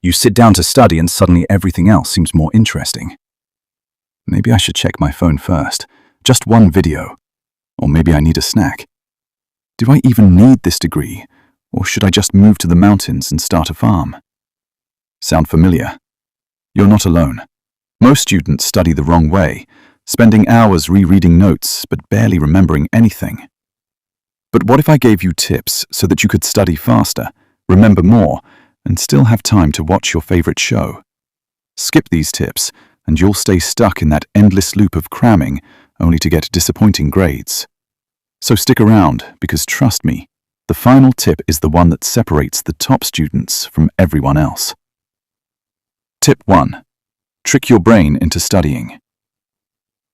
You sit down to study and suddenly everything else seems more interesting. Maybe I should check my phone first. Just one video. Or maybe I need a snack. Do I even need this degree? Or should I just move to the mountains and start a farm? Sound familiar? You're not alone. Most students study the wrong way, spending hours rereading notes but barely remembering anything. But what if I gave you tips so that you could study faster, remember more, and still have time to watch your favorite show? Skip these tips, and you'll stay stuck in that endless loop of cramming, only to get disappointing grades. So stick around, because trust me, the final tip is the one that separates the top students from everyone else. Tip 1. Trick your brain into studying.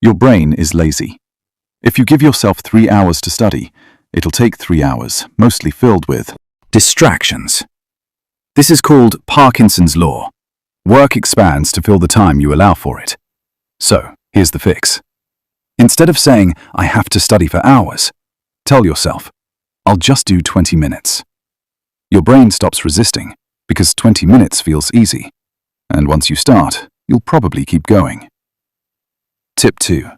Your brain is lazy. If you give yourself 3 hours to study, it'll take 3 hours, mostly filled with distractions. This is called Parkinson's law. Work expands to fill the time you allow for it. So, here's the fix. Instead of saying, I have to study for hours, tell yourself, I'll just do 20 minutes. Your brain stops resisting because 20 minutes feels easy. And once you start, you'll probably keep going. Tip 2.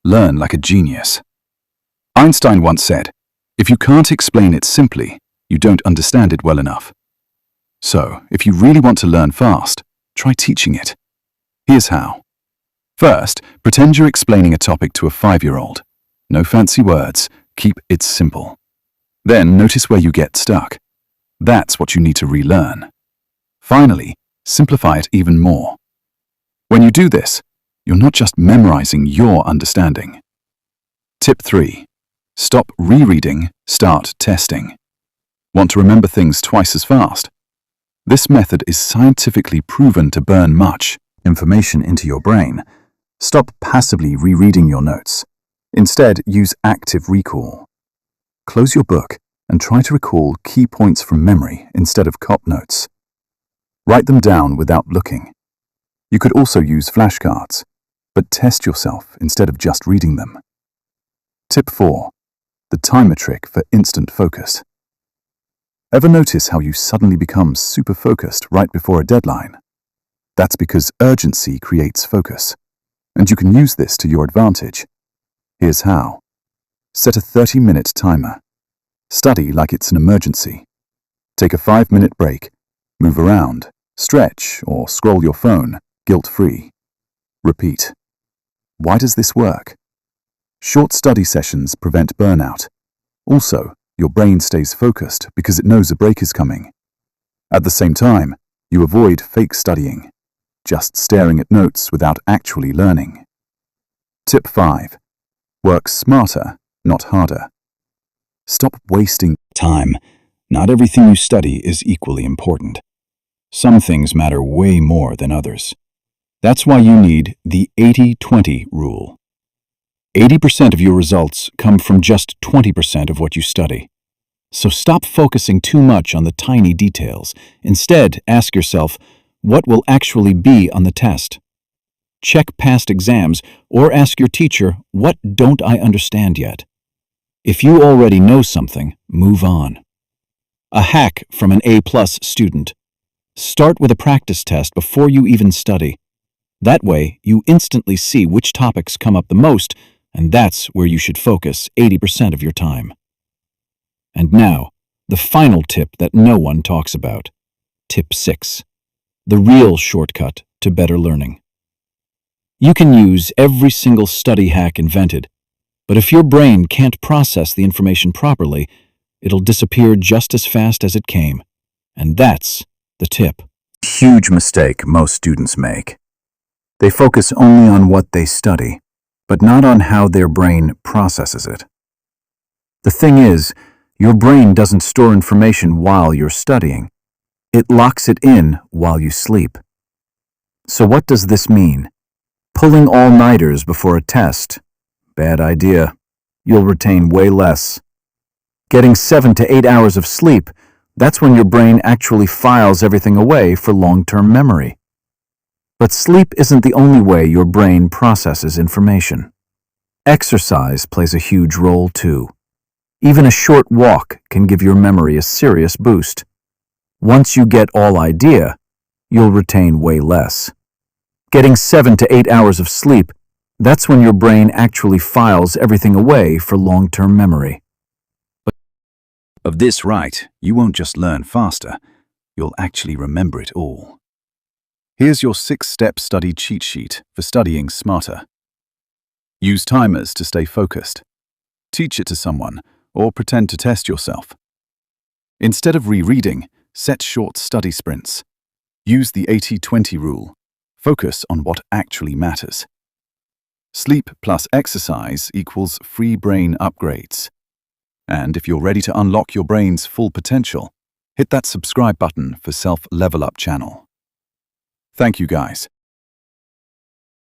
Learn like a genius. Einstein once said, if you can't explain it simply, you don't understand it well enough. So, if you really want to learn fast, try teaching it. Here's how. First, pretend you're explaining a topic to a 5-year-old. No fancy words, keep it simple. Then notice where you get stuck. That's what you need to relearn. Finally, simplify it even more. When you do this, you're not just memorizing your understanding. Tip 3. Stop rereading, start testing. Want to remember things twice as fast? This method is scientifically proven to burn much information into your brain. Stop passively rereading your notes. Instead, use active recall. Close your book and try to recall key points from memory instead of cop notes. Write them down without looking. You could also use flashcards, but test yourself instead of just reading them. Tip 4. The timer trick for instant focus. Ever notice how you suddenly become super focused right before a deadline? That's because urgency creates focus, and you can use this to your advantage. Here's how. Set a 30-minute timer. Study like it's an emergency. Take a 5-minute break. Move around, stretch, or scroll your phone, guilt-free. Repeat. Why does this work? Short study sessions prevent burnout. Also, your brain stays focused because it knows a break is coming. At the same time, you avoid fake studying, just staring at notes without actually learning. Tip 5. Work smarter, not harder. Stop wasting time. Not everything you study is equally important. Some things matter way more than others. That's why you need the 80-20 rule. 80% of your results come from just 20% of what you study. So stop focusing too much on the tiny details. Instead, ask yourself, what will actually be on the test? Check past exams or ask your teacher, what don't I understand yet? If you already know something, move on. A hack from an A+ student. Start with a practice test before you even study. That way, you instantly see which topics come up the most, and that's where you should focus 80% of your time. And now, the final tip that no one talks about. Tip 6. The real shortcut to better learning. You can use every single study hack invented, but if your brain can't process the information properly, it'll disappear just as fast as it came. And that's the tip. Huge mistake most students make. They focus only on what they study, but not on how their brain processes it. The thing is, your brain doesn't store information while you're studying. It locks it in while you sleep. So what does this mean? Pulling all-nighters before a test? Bad idea. You'll retain way less. Getting 7 to 8 hours of sleep, that's when your brain actually files everything away for long-term memory. But sleep isn't the only way your brain processes information. Exercise plays a huge role too. Even a short walk can give your memory a serious boost. Once you get all idea, you'll retain way less. Getting 7 to 8 hours of sleep, that's when your brain actually files everything away for long-term memory. Of this right, you won't just learn faster, you'll actually remember it all. Here's your 6-step study cheat sheet for studying smarter. Use timers to stay focused. Teach it to someone, or pretend to test yourself. Instead of rereading, set short study sprints. Use the 80-20 rule. Focus on what actually matters. Sleep plus exercise equals free brain upgrades. And if you're ready to unlock your brain's full potential, hit that subscribe button for Self Level Up channel. Thank you, guys.